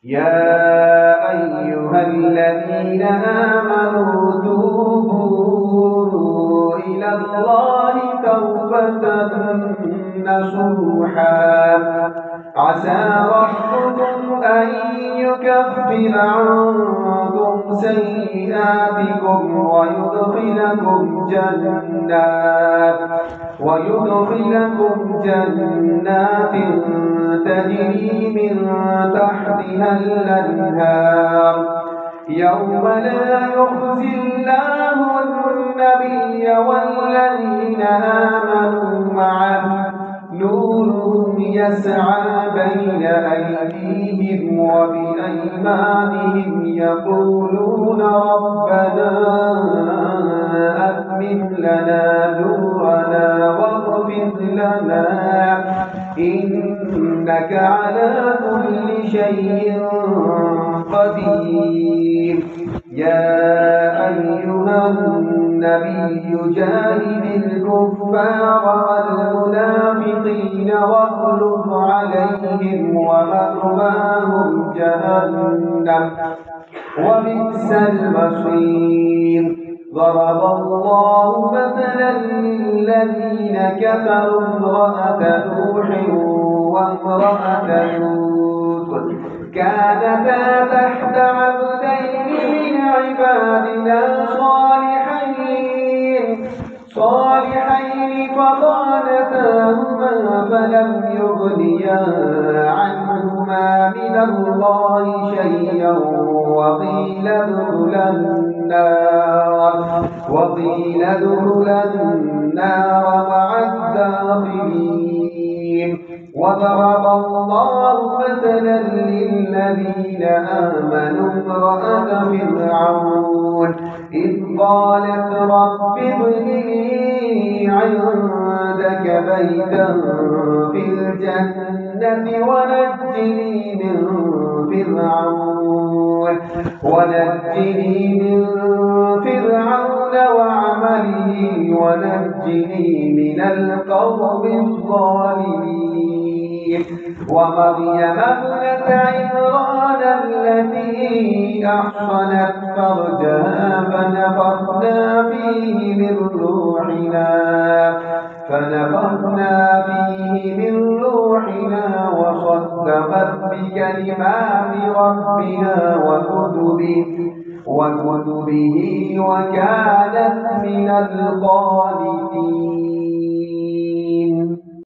يا أيها الذين آمنوا توبوا إلى الله توبة نصوحا عسى ربكم أن يكفر عنكم سيئاتكم ويدخلكم جنات تجري من تحتها الأنهار يوم لا يخزي الله النبي والذين آمنوا معه نورهم يسعى بين أيديهم وبأيمانهم يقولون ربنا أتمم لنا نورنا واغفر لنا إنك على كل شيء قدير. يا أيها النبي جاهد الكفار والمنافقين واغلظ عليهم ومأواهم جهنم وبئس المصير. ضرب الله مثلا للذين كفروا امرأة نوح وامرأة لوط كانتا تحت عبدين من عبادنا صالحين فخانتاهما فلم يغنيا عنهما من الله شيئا وقيل ادخلا النار مع الداخلين. وضرب الله مثلا للذين آمنوا امرأة فرعون إذ قالت رب ابن لي عندك بيتا في الجنة ونجني من فرعون وعمله ونجني من القوم الظالمين. ومريم ابنة عمران التي أحصنت فرجها فنفخنا فيه من روحنا وصدقت بكلمات ربها وكتبه وكانت من القانتين.